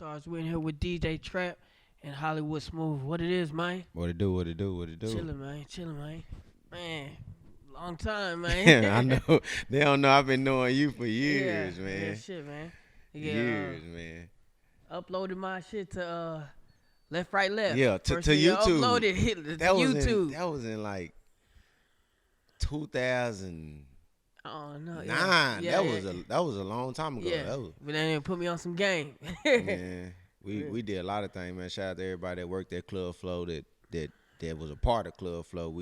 Starz. We're in here with DJ Trap and Hollywood Smooth. What it is, man? What it do? What it do? What it do? Chillin', man. Chillin', man. Man, long time, man. I know. They don't know I've been knowing you for years, yeah, man. Yeah, shit, man. Yeah, Years, man. uploaded my shit to Left, Right, Left. Yeah, to First thing I YouTube. uploaded hit to That was YouTube. that was in like 2009. Oh no, That was a long time ago. Yeah, That was, but then put me on some game. man. We did a lot of things, man. Shout out to everybody that worked at Club Flow that was a part of Club Flow.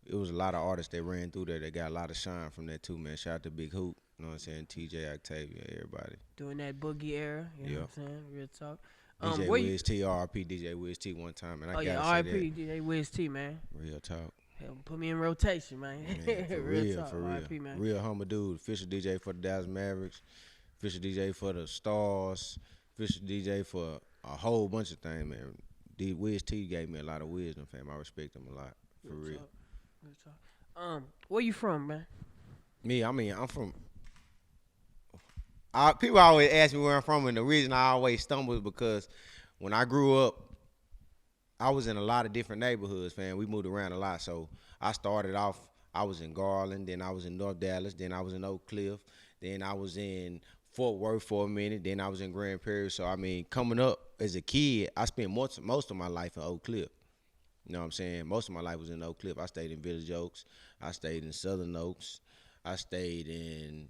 It was a lot of artists that ran through there that got a lot of shine from that too, man. Shout out to Big Hoop, you know what I'm saying? TJ Octavia, everybody. Doing that boogie era, you know what I'm saying? Real talk. DJ Wiz T, RP DJ Wiz T one time, and I gotta say RP DJ Wiz T, man. Real talk. Hell, put me in rotation, man. Man, for real, talk, for real. RP, man. Real humble dude. Official DJ for the Dallas Mavericks. Official DJ for the Starz. Official DJ for a whole bunch of things, man. Wiz T gave me a lot of wisdom, fam. I respect him a lot, for real. Real talk. Where you from, man? Me, I mean, I'm from. People always ask me where I'm from, and the reason I always stumble is because when I grew up, I was in a lot of different neighborhoods, fam. We moved around a lot, so I started off. I was in Garland, then I was in North Dallas, then I was in Oak Cliff, then I was in Fort Worth for a minute, then I was in Grand Prairie. So I mean, coming up as a kid, I spent most of my life in Oak Cliff. You know what I'm saying? Most of my life was in Oak Cliff. I stayed in Village Oaks. I stayed in Southern Oaks. I stayed in,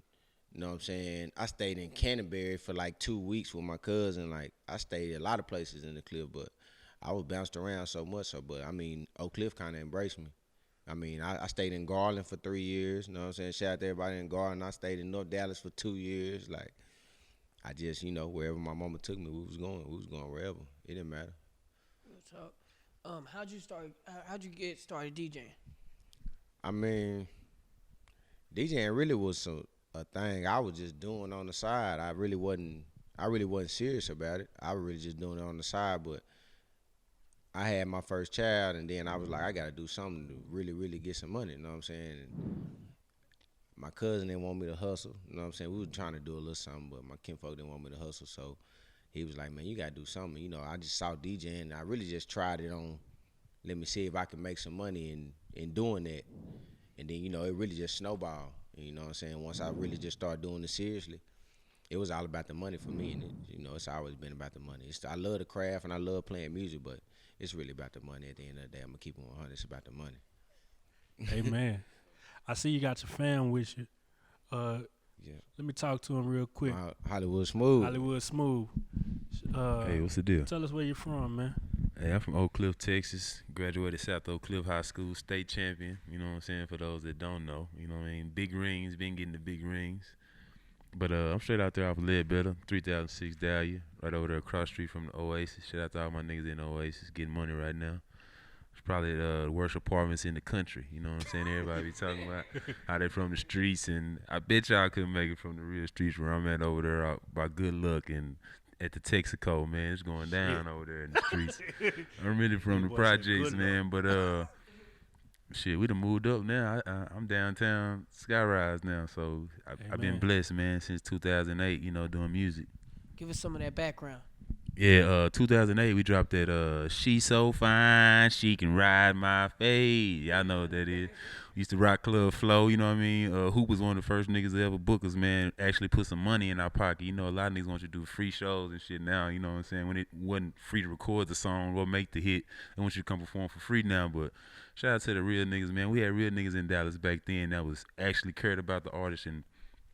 you know what I'm saying? I stayed in Canterbury for like 2 weeks with my cousin. Like, I stayed a lot of places in the Cliff, but I was bounced around so much. But I mean, Oak Cliff kind of embraced me. I mean, I stayed in Garland for 3 years. You know what I'm saying? Shout out to everybody in Garland. I stayed in North Dallas for 2 years. Like, I just, wherever my mama took me, we was going wherever. It didn't matter. So, how'd you get started DJing? I mean, DJing really was a thing I was just doing on the side. I really wasn't serious about it. I was really just doing it on the side, but I had my first child, and then I was like, I got to do something to really, really get some money, you know what I'm saying? And my cousin didn't want me to hustle, you know what I'm saying? We were trying to do a little something, but my kinfolk didn't want me to hustle, so he was like, man, you got to do something. I just saw DJing, and I really just tried it on, let me see if I can make some money in doing that. And then, it really just snowballed, you know what I'm saying? Once I really just started doing it seriously, it was all about the money for me, and it's always been about the money. I love the craft, and I love playing music, but it's really about the money at the end of the day. I'm going to keep it 100. It's about the money. Hey, man. I see you got your fam with you. Yeah. Let me talk to him real quick. Hollywood Smooth. Hollywood Smooth. Hey, what's the deal? Tell us where you're from, man. Hey, I'm from Oak Cliff, Texas. Graduated South Oak Cliff High School, state champion. You know what I'm saying? For those that don't know, you know what I mean? Big rings, been getting the big rings. But I'm straight out there off of Ledbetter, 3006 Dahlia, right over there across the street from the Oasis. Shout out to all my niggas in the Oasis, getting money right now. It's probably the worst apartments in the country. You know what I'm saying? Everybody be talking about how they from the streets, and I bet y'all couldn't make it from the real streets where I'm at over there out by Good Luck and at the Texaco, man. It's going down over there in the streets. I'm really from the projects, man, but shit, we done moved up now. I'm downtown Skyrise now, so I've been blessed, man, since 2008, doing music. Give us some of that background. Yeah, 2008, we dropped that She So Fine, She Can Ride My Fade. Y'all know what that is. We used to rock Club Flow, you know what I mean? Hoop was one of the first niggas that ever book us, man, actually put some money in our pocket. A lot of niggas want you to do free shows and shit now, you know what I'm saying? When it wasn't free to record the song or make the hit, they want you to come perform for free now, but shout out to the real niggas, man. We had real niggas in Dallas back then that was actually cared about the artist and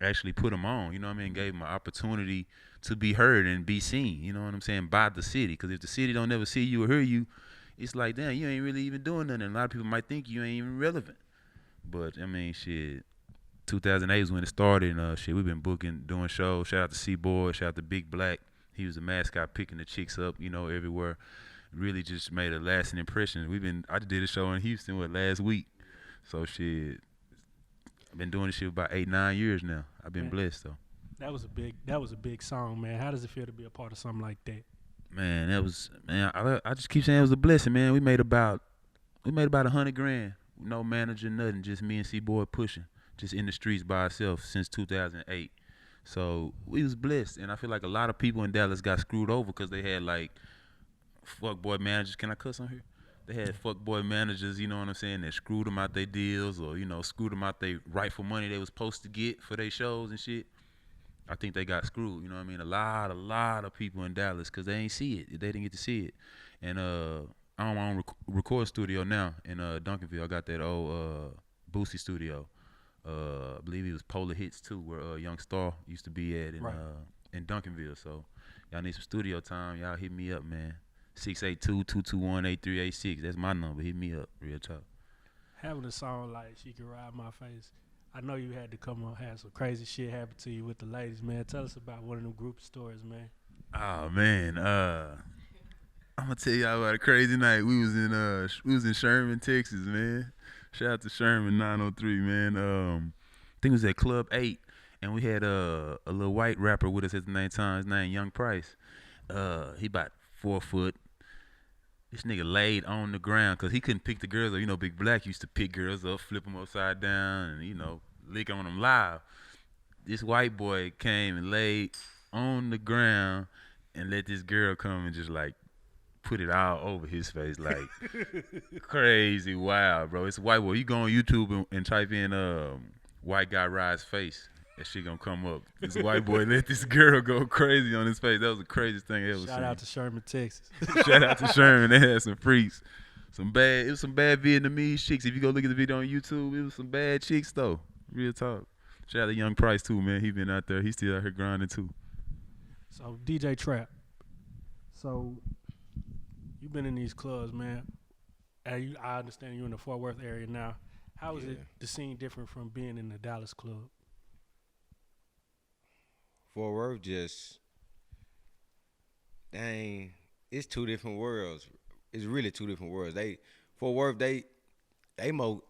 actually put them on, you know what I mean? Gave them an opportunity to be heard and be seen, you know what I'm saying, by the city. Because if the city don't never see you or hear you, it's like, damn, you ain't really even doing nothing. A lot of people might think you ain't even relevant. But, I mean, shit, 2008 was when it started, and shit, we've been booking, doing shows. Shout out to C-Boy, shout out to Big Black. He was the mascot picking the chicks up, everywhere. Really just made a lasting impression. I did a show in Houston, last week. So, shit, I've been doing this shit about 8-9 years now. I've been blessed, though. That was a big song, man. How does it feel to be a part of something like that? Man, I just keep saying it was a blessing, man. We made about $100,000. No manager, nothing. Just me and C-Boy pushing. Just in the streets by ourselves since 2008. So we was blessed, and I feel like a lot of people in Dallas got screwed over because they had like fuckboy managers. Can I cuss on here? They had fuckboy managers, you know what I'm saying, that screwed them out their deals or, you know, screwed them out their rightful money they was supposed to get for their shows and shit. I think they got screwed, you know what I mean? A lot of people in Dallas because they ain't see it. They didn't get to see it. And I own my own record studio now in Duncanville. I got that old Boosie studio. I believe it was Polar Hits too, where Young Star used to be at in Duncanville. So y'all need some studio time. Y'all hit me up, man. 682-221-8386. That's my number. Hit me up. Real talk. Having a song like She Can Ride My Face, I know you had to come on, have some crazy shit happen to you with the ladies, man. Tell us about one of them group stories, man. Oh man, I'm gonna tell y'all about a crazy night. We was in Sherman, Texas, man. Shout out to Sherman 903, man. I think it was at Club 8, and we had a little white rapper with us at the time. His name Young Price. He about 4 foot. This nigga laid on the ground because he couldn't pick the girls up. You know, Big Black used to pick girls up, flip them upside down, and, you know, lick on them live. This white boy came and laid on the ground and let this girl come and just, like, put it all over his face, like, crazy wild, bro. It's a white boy. You go on YouTube and type in white guy rides face. That shit gonna come up. This white boy let this girl go crazy on his face. That was the craziest thing I ever seen. Shout out to Sherman, Texas. Shout out to Sherman. They had some freaks. It was some bad Vietnamese chicks. If you go look at the video on YouTube, it was some bad chicks though. Real talk. Shout out to Young Price too, man. He been out there. He still out here grinding too. So DJ Trap. So you've been in these clubs, man. I understand you're in the Fort Worth area now. How is it the scene different from being in the Dallas club? Fort Worth just, dang, it's two different worlds. It's really two different worlds. Fort Worth, they I'm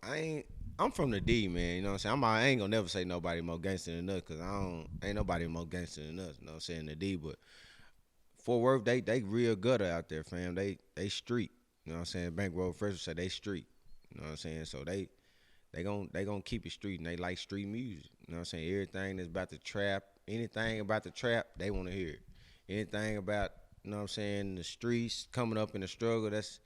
from the D, man, you know what I'm saying? I ain't gonna never say nobody more gangster than us, cause ain't nobody more gangster than us, you know what I'm saying, the D, but Fort Worth, they real gutter out there, fam. They street, you know what I'm saying? Bankroll First say they street, you know what I'm saying? So they gon' keep it street, and they like street music, you know what I'm saying? Everything that's about the trap, anything about the trap, they want to hear it. Anything about, you know what I'm saying, the streets, coming up in the struggle, that's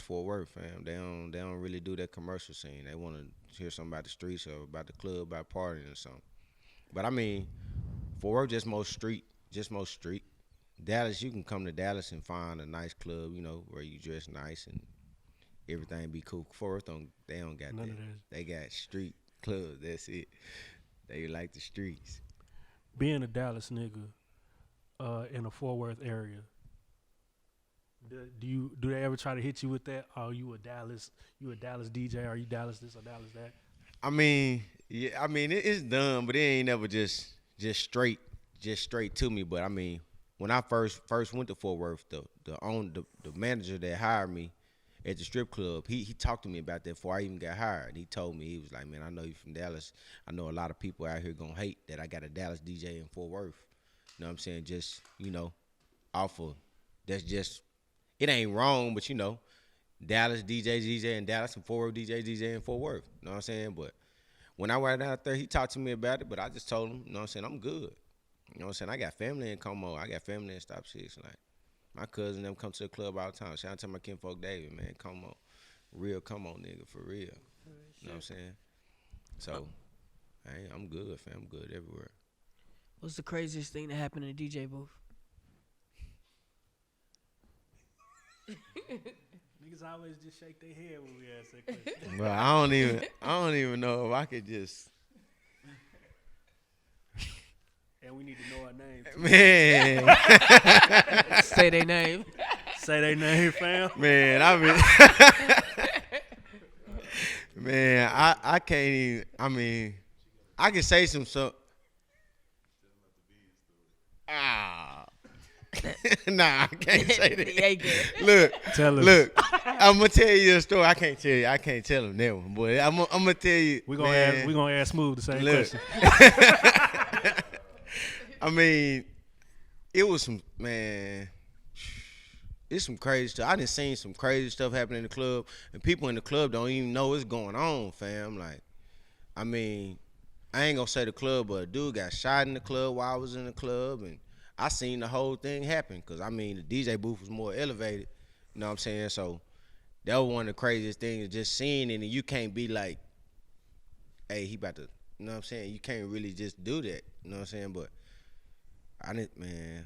Fort Worth, fam. They don't really do that commercial scene. They want to hear something about the streets or about the club, about partying or something. But I mean, Fort Worth just most street. Dallas, you can come to Dallas and find a nice club, you know, where you dress nice and everything be cool. Fort Worth they don't got that. They got street clubs. That's it. They like the streets. Being a Dallas nigga in the Fort Worth area, do they ever try to hit you with that? Are you a Dallas DJ? Are you Dallas this or Dallas that? I mean, yeah, it's done, but it ain't never just straight to me. But I mean, when I first went to Fort Worth, the manager that hired me at the strip club, he talked to me about that before I even got hired. He told me, he was like, man, I know you from Dallas. I know a lot of people out here gonna hate that I got a Dallas DJ in Fort Worth. You know what I'm saying? Just, you know, off of, that's just, it ain't wrong, but you know, Dallas DJ in Dallas and Fort Worth DJ in Fort Worth. You know what I'm saying? But when I went out there, he talked to me about it, but I just told him, you know what I'm saying, I'm good. You know what I'm saying? I got family in Como. I got family in Stop Six. Like, my cousin them come to the club all the time. Shout out to my kinfolk David, man. Como. Real Como nigga, for real. You know what I'm saying? So, hey, I'm good, fam. I'm good everywhere. What's the craziest thing that happened in the DJ booth? Niggas always just shake their head when we ask that question. But I don't even know if I could just. And we need to know our name too. Man. Say their name. Say their name, fam. Man, man, I can't even. I mean, I can say some stuff. Nah, I can't say that. Look, tell us. Look, I'm gonna tell you a story. I can't tell him that one, boy. I'm gonna tell you. We gonna ask Smooth the same question. I mean, it was some, man. It's some crazy stuff. I done seen some crazy stuff happen in the club, and people in the club don't even know what's going on, fam. Like, I mean, I ain't gonna say the club, but a dude got shot in the club while I was in the club, and I seen the whole thing happen. Cause I mean, the DJ booth was more elevated. You know what I'm saying? So that was one of the craziest things, just seeing it, and you can't be like, hey, he about to, you know what I'm saying? You can't really just do that. You know what I'm saying? But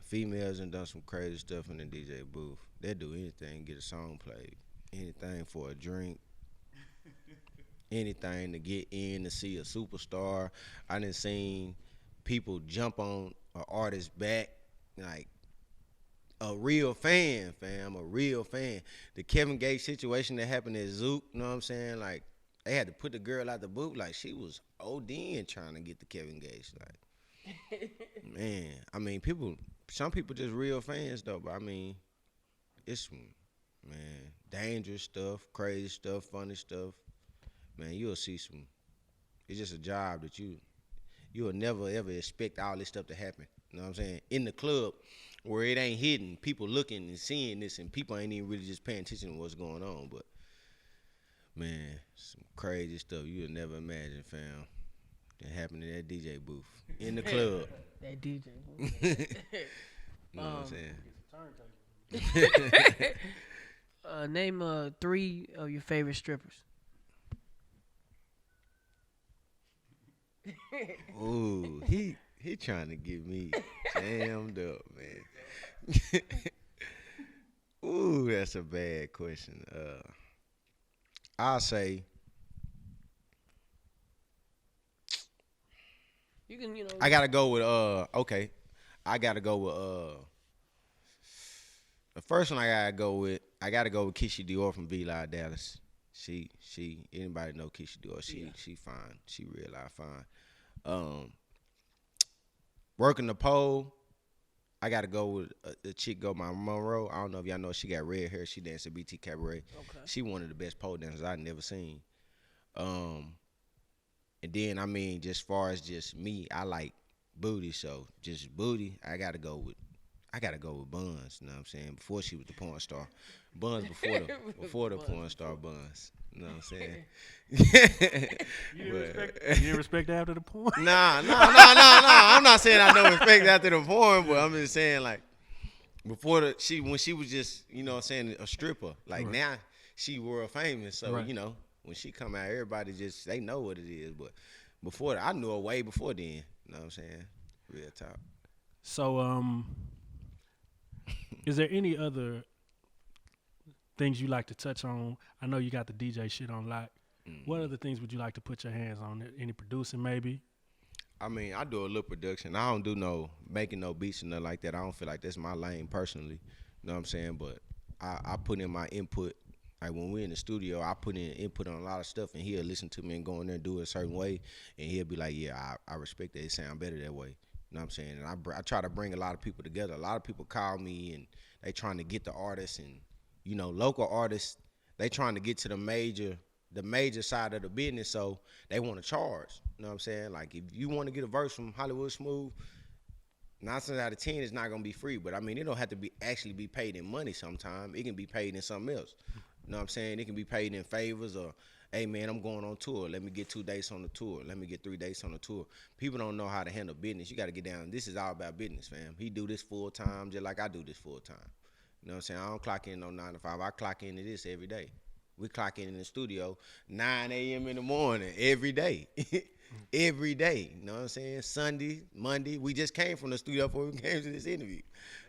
females done some crazy stuff in the DJ booth. They'll do anything, get a song played, anything for a drink, anything to get in to see a superstar. I done seen people jump on an artist's back, like a real fan, fam, a real fan. The Kevin Gates situation that happened at Zook, you know what I'm saying? Like, they had to put the girl out the booth, like she was ODing trying to get the Kevin Gates. Like, man, I mean, some people just real fans though, but I mean, it's, man, dangerous stuff, crazy stuff, funny stuff. Man, you'll see some, it's just a job that you'll never ever expect all this stuff to happen. You know what I'm saying? In the club where it ain't hidden, people looking and seeing this, and people ain't even really just paying attention to what's going on. But man, some crazy stuff you'll never imagine, fam. That happened in that DJ booth in the club. That DJ booth. You know what I'm saying? Name 3 of your favorite strippers. Ooh, he trying to get me jammed up, man. Ooh, that's a bad question. I'll say You can, I gotta go with okay. I gotta go with the first one I gotta go with Keisha Dior from V Live Dallas. She anybody know Keisha Dior, she fine. She real life fine. Working the pole, I gotta go with a chick go by Monroe. I don't know if y'all know, she got red hair. She danced at BT Cabaret. Okay. She one of the best pole dancers I never seen. And then I mean, just far as just me, I like booty. So just booty, I gotta go with Buns. You know what I'm saying? Before she was the porn star, Buns before the porn star Buns. You know what I'm saying? You didn't respect after the porn? Nah. I'm not saying I don't respect after the porn, but I'm just saying, like, before when she was just, you know what I'm saying, a stripper. Like, right. Now she world famous, so right. You know, when she come out, everybody just, they know what it is. But before that, I knew her way before then. You know what I'm saying? Real talk. So, is there any other things you like to touch on? I know you got the DJ shit on lock. What other things would you like to put your hands on? Any producing maybe? I mean, I do a little production. I don't do making no beats and nothing like that. I don't feel like that's my lane personally. You know what I'm saying? But I put in my input. Like when we're in the studio, I put in input on a lot of stuff, and he'll listen to me and go in there and do it a certain way, and he'll be like, yeah, I respect that. It sound better that way. You know what I'm saying? And I try to bring a lot of people together. A lot of people call me, and they trying to get the artists, and, you know, local artists, they trying to get to the major side of the business, so they want to charge. You know what I'm saying? Like, if you want to get a verse from Hollywood Smooth, 9 times out of 10 it's not gonna be free. But I mean, it don't have to actually be paid in money sometimes. It can be paid in something else. You know what I'm saying? It can be paid in favors, or, hey man, I'm going on tour. Let me get 2 dates on the tour. Let me get 3 dates on the tour. People don't know how to handle business. You got to get down. This is all about business, fam. He do this full time just like I do this full time. You know what I'm saying? I don't clock in no 9 to 5. I clock into this every day. We clock in the studio 9 a.m. in the morning every day. Every day. You know what I'm saying? Sunday, Monday. We just came from the studio before we came to this interview.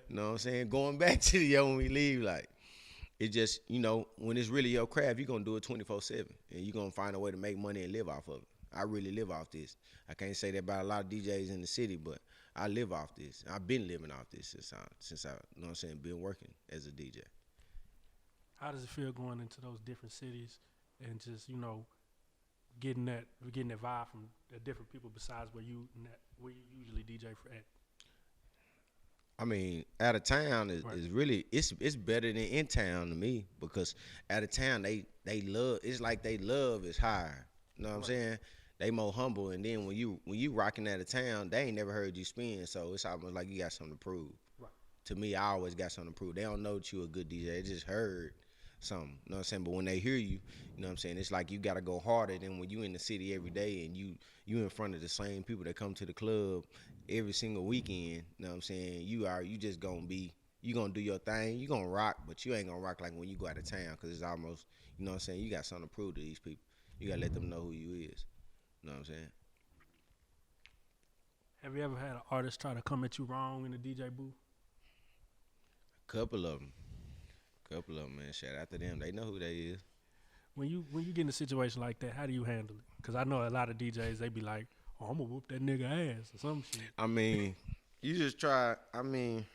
You know what I'm saying? Going back to the yo when we leave, like, it just, you know, when it's really your craft, you're going to do it 24/7. And you're going to find a way to make money and live off of it. I really live off this. I can't say that about a lot of DJs in the city, but I live off this. I've been living off this since I, you know what I'm saying, been working as a DJ. How does it feel going into those different cities and just, you know, getting that vibe from the different people besides where you usually DJ for at? I mean, out of town is really, it's better than in town to me, because out of town they love, it's like they love is higher. You know what I'm saying? They more humble, and then when you rocking out of town, they ain't never heard you spin, so it's almost like you got something to prove. Right. To me, I always got something to prove. They don't know that you a good DJ. They just heard something. You know what I'm saying? But when they hear you, you know what I'm saying, it's like you gotta go harder than when you in the city every day and you in front of the same people that come to the club every single weekend. You know what I'm saying? You just gonna be, you gonna do your thing, you gonna rock, but you ain't gonna rock like when you go out of town, cause it's almost, you know what I'm saying, you got something to prove to these people. You gotta let them know who you is. You know what I'm saying? Have you ever had an artist try to come at you wrong in the DJ booth? Couple of them, man. Shout out to them. They know who they is. When you get in a situation like that, how do you handle it? Because I know a lot of DJs, they be like, "Oh, I'm gonna whoop that nigga ass" or some shit. I mean, you just try. I mean,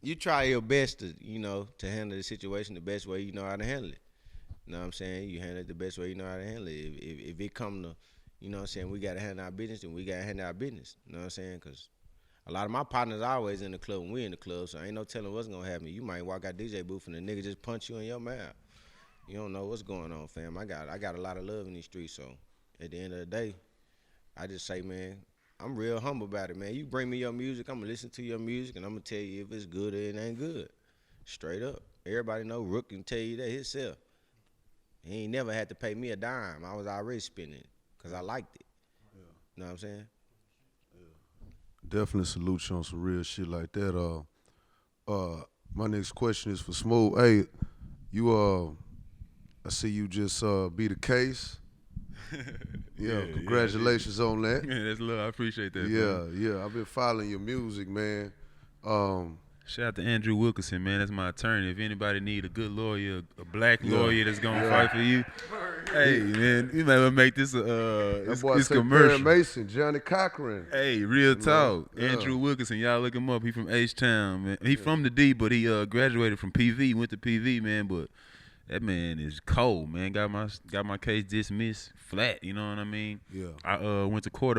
you try your best to, you know, to handle the situation the best way you know how to handle it. You know what I'm saying? You handle it the best way you know how to handle it. If it come to, you know what I'm saying, we got to handle our business, then we got to handle our business. You know what I'm saying? Because a lot of my partners are always in the club when we in the club, so ain't no telling what's going to happen. You might walk out DJ booth and the nigga just punch you in your mouth. You don't know what's going on, fam. I got a lot of love in these streets, so at the end of the day, I just say, man, I'm real humble about it, man. You bring me your music, I'm going to listen to your music, and I'm going to tell you if it's good or it ain't good. Straight up. Everybody know Rook can tell you that himself. He ain't never had to pay me a dime. I was already spending it because I liked it. Yeah. You know what I'm saying? Definitely salute you on some real shit like that. My next question is for Smooth. Hey, you I see you just beat a case. Yeah, congratulations on that. Yeah, that's love. I appreciate that. Yeah. I've been following your music, man. Shout out to Andrew Wilkerson, man. That's my attorney. If anybody need a good lawyer, a black lawyer that's gonna fight for you, hey, man, you might well make this that boy it's say commercial. Perry Mason, Johnny Cochran. Hey, real talk. Yeah. Andrew Wilkerson, y'all look him up. He from H-Town, man. He from the D, but he graduated from PV, went to PV, man. But that man is cold, man. Got my case dismissed flat. You know what I mean? Yeah. I went to court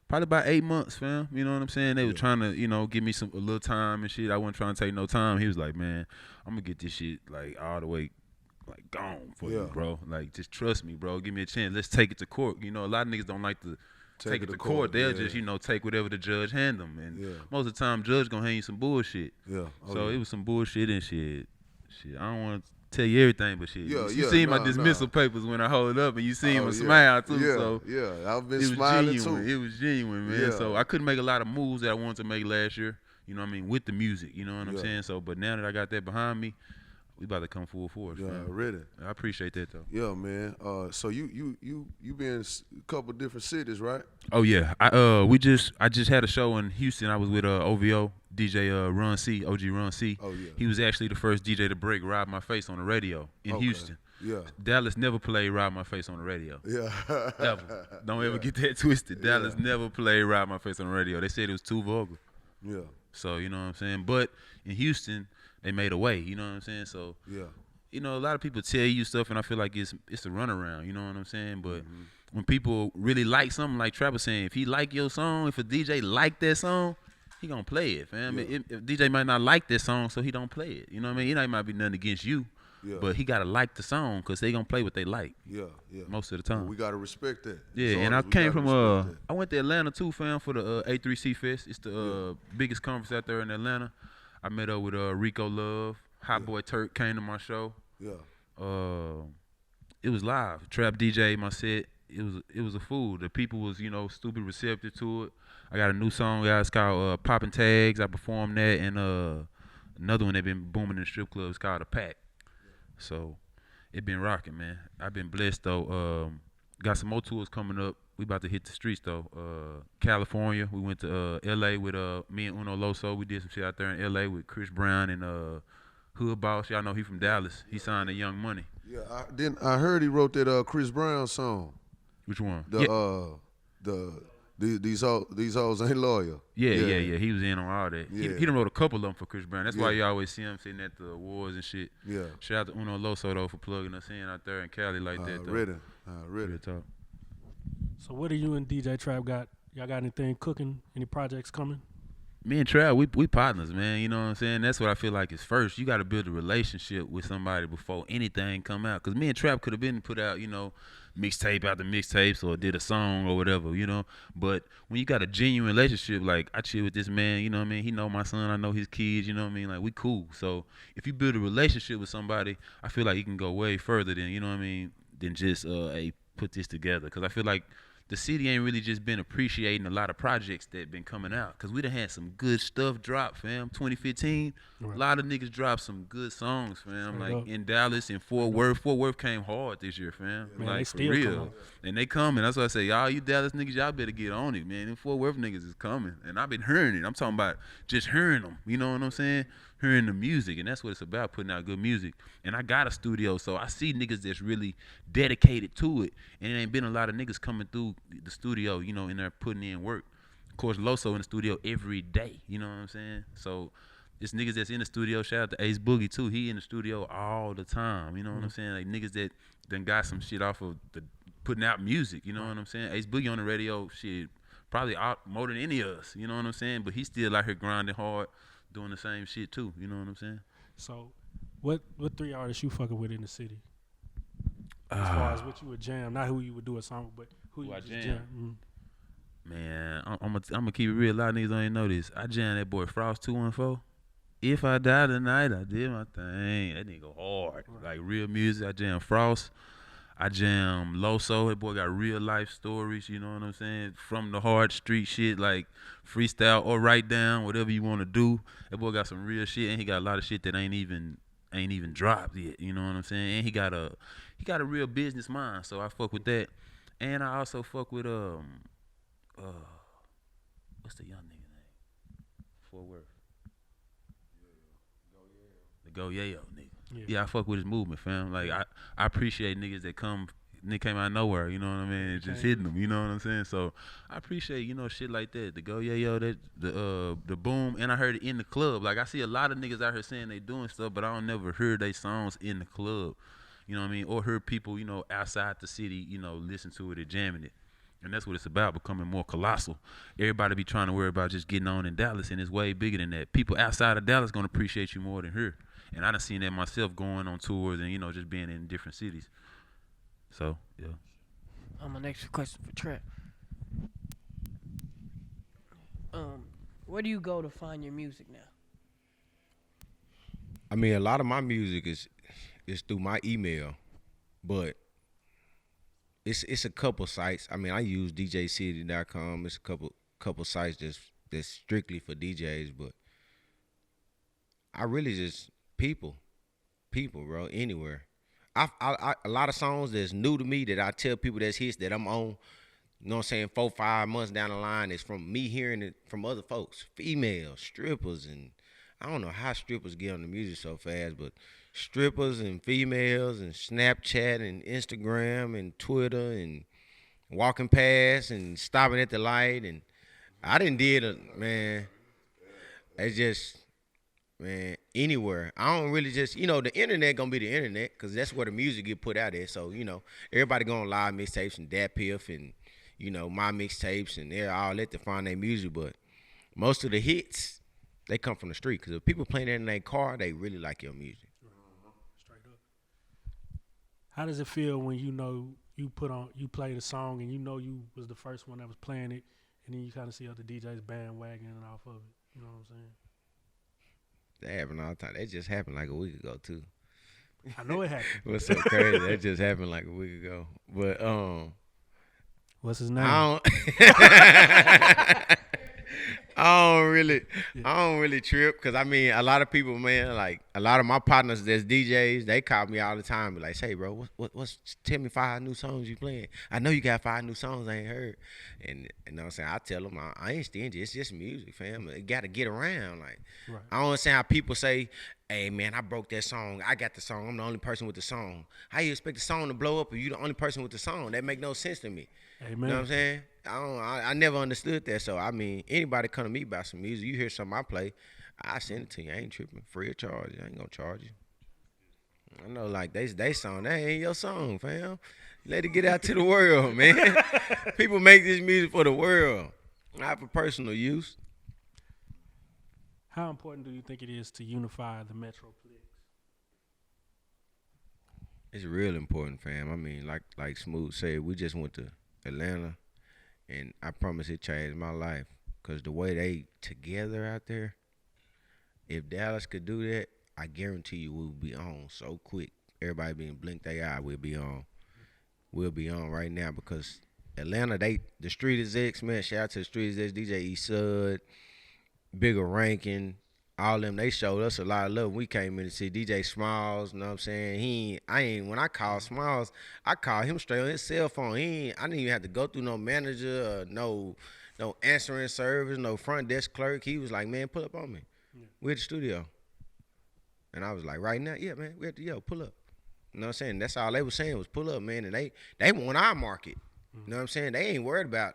probably about 8 months, fam. You know what I'm saying? They were trying to, you know, give me a little time and shit. I wasn't trying to take no time. He was like, man, I'm gonna get this shit like all the way like gone for you, bro. Like, just trust me, bro. Give me a chance. Let's take it to court. You know, a lot of niggas don't like to take it to court. They'll just, you know, take whatever the judge hand them. And most of the time, judge gonna hand you some bullshit. Yeah. It was some bullshit and shit. I don't want to tell you everything, but shit. You seen my dismissal papers when I hold it up, and you seen my smile too. I've been smiling genuine. too. It was genuine, man. Yeah. So I couldn't make a lot of moves that I wanted to make last year. You know what I mean, with the music. You know what I'm saying. So, but now that I got that behind me, we about to come full force. Yeah, man. ready. I appreciate that though. Yeah, man. So you been in a couple different cities, right? Oh yeah. I just had a show in Houston. I was with OVO DJ Run C, OG Run C. Oh yeah. He was actually the first DJ to break Ride My Face on the radio in Houston. Yeah. Dallas never played Ride My Face on the radio. Yeah. Ever. Don't ever get that twisted. Dallas never played Ride My Face on the radio. They said it was too vulgar. Yeah. So, you know what I'm saying? But in Houston, they made a way, you know what I'm saying? So, you know, a lot of people tell you stuff, and I feel like it's a runaround, you know what I'm saying? But when people really like something, like Trap was saying, if he like your song, if a DJ like that song, he gonna play it, fam. If DJ might not like that song, so he don't play it. You know what I mean? It might be nothing against you, but he gotta like the song because they gonna play what they like. Yeah. Most of the time. Well, we gotta respect that. Yeah, and I came from I went to Atlanta too, fam, for the A3C Fest. It's the biggest conference out there in Atlanta. I met up with Rico Love, Hot Boy Turk came to my show. Yeah. It was live. Trap DJ, my set. It was a fool. The people was, you know, stupid receptive to it. I got a new song, guys, called Poppin' Tags. I performed that, and another one that been booming in the strip clubs called A Pack. So it been rocking, man. I've been blessed though. Got some more tours coming up. We about to hit the streets though. California, we went to LA with me and Uno Loso. We did some shit out there in LA with Chris Brown and Hood Boss. Y'all know he from Dallas. He signed to Young Money. Yeah, I heard he wrote that Chris Brown song. Which one? These hoes ain't loyal. Yeah. He was in on all that. Yeah. He done wrote a couple of them for Chris Brown. That's why you always see him sitting at the awards and shit. Yeah. Shout out to Uno Loso though for plugging us in out there in Cali like that though. Ready. Talk. So what do you and DJ Trap got? Y'all got anything cooking? Any projects coming? me and Trav, we partners, man. You know what I'm saying? That's what I feel like is first. You got to build a relationship with somebody before anything come out. Cause me and Trav could have been put out, mixtape after mixtapes or did a song or whatever, But when you got a genuine relationship, like I chill with this man, you know what I mean? He know my son, I know his kids, you know what I mean? Like we cool. So if you build a relationship with somebody, I feel like you can go way further than, you know what I mean, than just put this together. Cause I feel like the city ain't really just been appreciating a lot of projects that been coming out. Cause we done had some good stuff drop, fam. 2015, Right. a lot of niggas dropped some good songs, fam. Straight Like up. in Dallas and Fort Worth. Fort Worth came hard this year, fam. Man, like they for still real. coming. And they coming. That's why I say, y'all, you Dallas niggas, y'all better get on it, man. Them Fort Worth niggas is coming. And I've been hearing it. I'm talking about just hearing them. You know what I'm saying? Hearing the music. And that's what it's about, putting out good music. And I got a studio, so I see niggas that's really dedicated to it. And it ain't been a lot of niggas coming through the studio, in there putting in work. Of course, Loso in the studio every day. You know what I'm saying? So it's niggas that's in the studio. Shout out to Ace Boogie too. He in the studio all the time. You know what I'm saying? Like niggas that done got some shit off of the putting out music. You know what I'm saying? Ace Boogie on the radio, shit, probably out more than any of us. You know what I'm saying? But he's still out here grinding hard, doing the same shit too. You know what I'm saying? So, what 3 artists you fucking with in the city? As far as what you would jam, not who you would do a song, but who you I just jam? jam. Man, I'm gonna keep it real. A lot of niggas don't even know this. I jammed that boy Frost 214. If I die tonight, I did my thing. That nigga hard. Like real music. I jam Frost. I jam Loso. That boy got real life stories. You know what I'm saying? From the hard street shit, like freestyle or write down, whatever you want to do. That boy got some real shit, and he got a lot of shit that ain't even dropped yet. You know what I'm saying? And he got a real business mind. So I fuck with that. And I also fuck with what's the young nigga name? Fort Worth. The Go Yayo nigga. Yeah, I fuck with his movement, fam. Like I appreciate niggas that nigga came out of nowhere, you know what I mean? And just hitting them, you know what I'm saying? So I appreciate, shit like that. The Go Yayo, that the boom, and I heard it in the club. Like I see a lot of niggas out here saying they doing stuff, but I don't never hear they songs in the club. You know what I mean? Or heard people, outside the city, listen to it and jamming it. And that's what it's about, becoming more colossal. Everybody be trying to worry about just getting on in Dallas, and it's way bigger than that. People outside of Dallas gonna appreciate you more than here. And I done seen that myself going on tours and, just being in different cities. So, yeah. My next question for Trap. Where do you go to find your music now? I mean, a lot of my music is through my email, but it's a couple sites. I mean, I use DJcity.com. It's a couple sites that's strictly for DJs, but I really just people, bro, anywhere. I a lot of songs that's new to me that I tell people that's hits that I'm on. You know what I'm saying? 4-5 months down the line is from me hearing it from other folks, females, strippers, and I don't know how strippers get on the music so fast, but strippers and females and Snapchat and Instagram and Twitter and walking past and stopping at the light, and I didn't did it, man. It's just, man, anywhere. I don't really just, the internet gonna be the internet because that's where the music get put out there. So, everybody going live mixtapes and Dat Piff and, my mixtapes and they're all let to find their music, but most of the hits, they come from the street because if people playing it in their car, they really like your music. Straight up. How does it feel when you play the song and you was the first one that was playing it, and then you kind of see other DJs bandwagoning off of it? You know what I'm saying? That happen all the time. That just happened like a week ago too. I know it happened. What's so crazy? That just happened like a week ago. But What's his name? I don't really trip because I mean a lot of people, man, like a lot of my partners that's DJs, they call me all the time, be like, "Say, bro, what's tell me 5 new songs you playing? I know you got 5 new songs I ain't heard." And you know what I'm saying? I tell them I ain't stingy. It's just music, fam. It got to get around. Like Right. I don't understand how people say, "Hey, man, I broke that song. I got the song. I'm the only person with the song." How you expect the song to blow up if you the only person with the song? That make no sense to me. Amen. You know what I'm saying? I never understood that. So I mean, anybody come to me about some music, you hear something I play, I send it to you. I ain't tripping, free of charge. I ain't gonna charge you. I know, like they song, that ain't your song, fam. Let it get out to the world, man. People make this music for the world, not for personal use. How important do you think it is to unify the metroplex? It's real important, fam. I mean, like Smooth said, we just went to Atlanta, and I promise it changed my life. Cause the way they together out there, if Dallas could do that, I guarantee you we'll be on so quick. Everybody being blinked their eye, we'll be on. We'll be on right now because Atlanta, the Street is X, man. Shout out to the Street is X, DJ E Sud, Bigger Rankin, all them. They showed us a lot of love. We came in to see DJ Smiles, you know what I'm saying? When I called Smiles, I called him straight on his cell phone. I didn't even have to go through no manager, no answering service, no front desk clerk. He was like, man, pull up on me. Yeah. We're at the studio. And I was like, right now? Yeah, man, we're at the, pull up. You know what I'm saying? That's all they were saying was pull up, man. And they want our market. You know what I'm saying? They ain't worried about,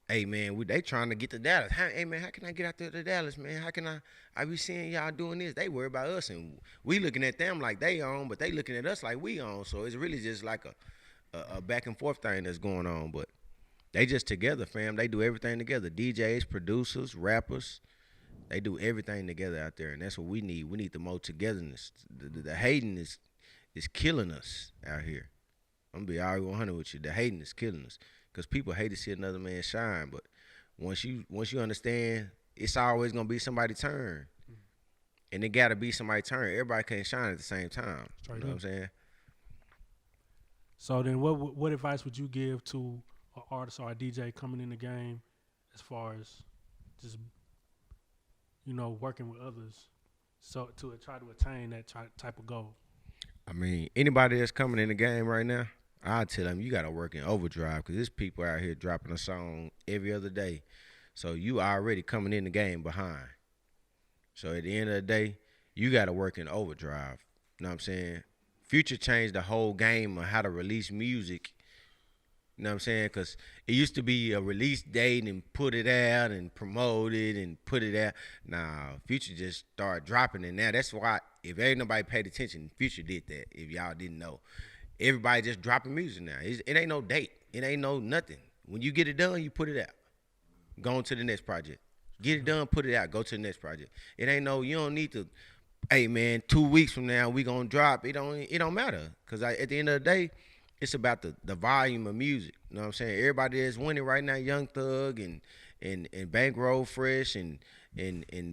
hey, man, they trying to get to Dallas. Hey, man, how can I get out there to Dallas, man? How can I be seeing y'all doing this? They worry about us. And we looking at them like they own, but they looking at us like we own. So it's really just like a back and forth thing that's going on. But they just together, fam. They do everything together. DJs, producers, rappers. They do everything together out there. And that's what we need. We need the more togetherness. The hating is killing us out here. I'm going to be all 100 with you. The hating is killing us. Because people hate to see another man shine. But once you understand, it's always going to be somebody's turn. And it got to be somebody's turn. Everybody can't shine at the same time. You know what I'm saying? So then what advice would you give to an artist or a DJ coming in the game as far as just, working with others so to try to attain that type of goal? I mean, anybody that's coming in the game right now, I tell them you got to work in overdrive because there's people out here dropping a song every other day. So you already coming in the game behind. So at the end of the day, you got to work in overdrive. You know what I'm saying? Future changed the whole game of how to release music. You know what I'm saying? Because it used to be a release date and put it out and promote it and put it out. Nah, Future just started dropping it now. That's why if ain't nobody paid attention, Future did that, if y'all didn't know. Everybody just dropping music now. It ain't no date. It ain't no nothing. When you get it done, you put it out. Go on to the next project. Get it done, put it out. Go to the next project. It ain't no, you don't need to, hey, man, 2 weeks from now, we going to drop. It don't matter. Because at the end of the day, it's about the volume of music. You know what I'm saying? Everybody that's winning right now, Young Thug and Bankroll Fresh and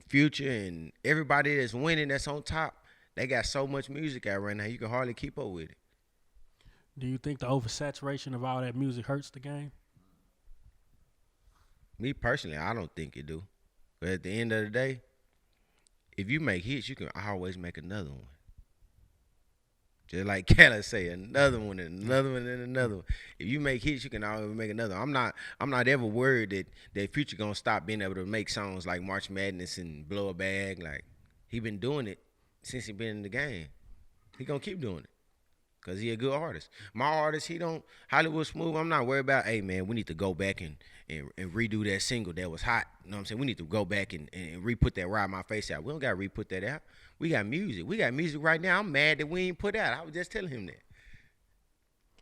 Future and everybody that's winning that's on top, they got so much music out right now, you can hardly keep up with it. Do you think the oversaturation of all that music hurts the game? Me personally, I don't think it do. But at the end of the day, if you make hits, you can always make another one. Just like Khaled say, another one and another one and another one. If you make hits, you can always make another one. I'm not ever worried that Future gonna stop being able to make songs like March Madness and Blow a Bag. Like, he been doing it since he been in the game. He gonna keep doing it. Cause he a good artist. My artist, he don't Hollywood Smooth. I'm not worried about, hey man, we need to go back and redo that single that was hot. You know what I'm saying? We need to go back and re-put that Ride My Face out. We don't gotta re-put that out. We got music. We got music right now. I'm mad that we ain't put out. I was just telling him that.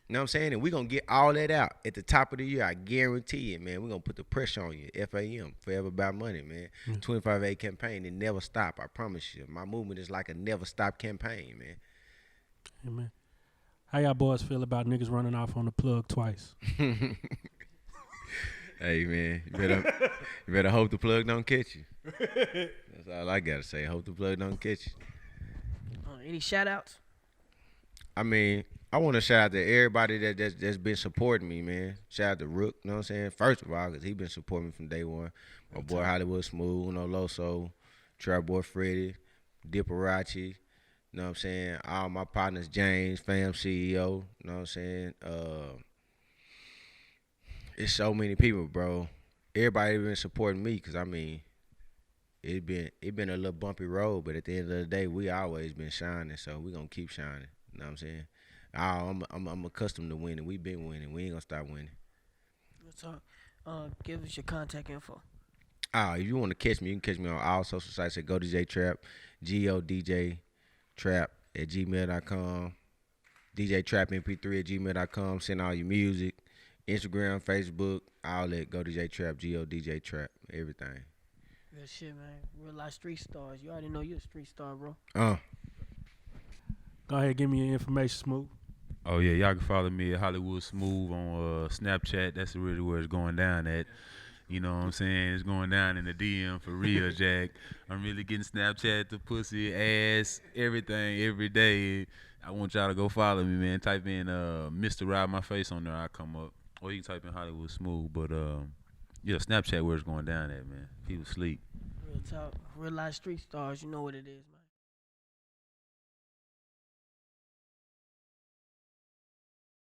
You know what I'm saying? And we gonna get all that out at the top of the year. I guarantee it, man. We gonna put the pressure on you. FAM, Forever About Money, man. 25A campaign, it never stop. I promise you. My movement is like a never stop campaign, man. Amen. How y'all boys feel about niggas running off on the plug twice? Hey, man, you better hope the plug don't catch you. That's all I got to say. Hope the plug don't catch you. Any shout-outs? I mean, I want to shout out to everybody that's been supporting me, man. Shout out to Rook, you know what I'm saying? First of all, because he been supporting me from day one. My boy Hollywood Smooth, Uno Loso, Trap Boy Freddy, Diparachi. You know what I'm saying? All my partners, James, Fam CEO, you know what I'm saying? It's so many people, bro. Everybody been supporting me because, I mean, it been a little bumpy road, but at the end of the day, we always been shining, so we going to keep shining. You know what I'm saying? I'm accustomed to winning. We been winning. We ain't going to stop winning. Let's talk. Give us your contact info. If you want to catch me, you can catch me on all social sites at Go DJ Trap, GODJ Trap at gmail.com, DJ Trap MP3 at gmail.com. Send all your music, Instagram, Facebook, all that. Go DJ Trap, GODJ Trap, everything. Real shit, man. Real life street stars. You already know you're a street star, bro. Go ahead, give me your information, Smooth. Oh yeah, y'all can follow me at Hollywood Smooth on Snapchat. That's really where it's going down at. You know what I'm saying? It's going down in the DM for real, Jack. I'm really getting Snapchat to pussy, ass, everything, every day. I want y'all to go follow me, man. Type in Mr. Ride My Face on there, I'll come up. Or you can type in Hollywood Smooth. But yeah, Snapchat where it's going down at, man. People sleep. Real talk. Real life street stars. You know what it is, man.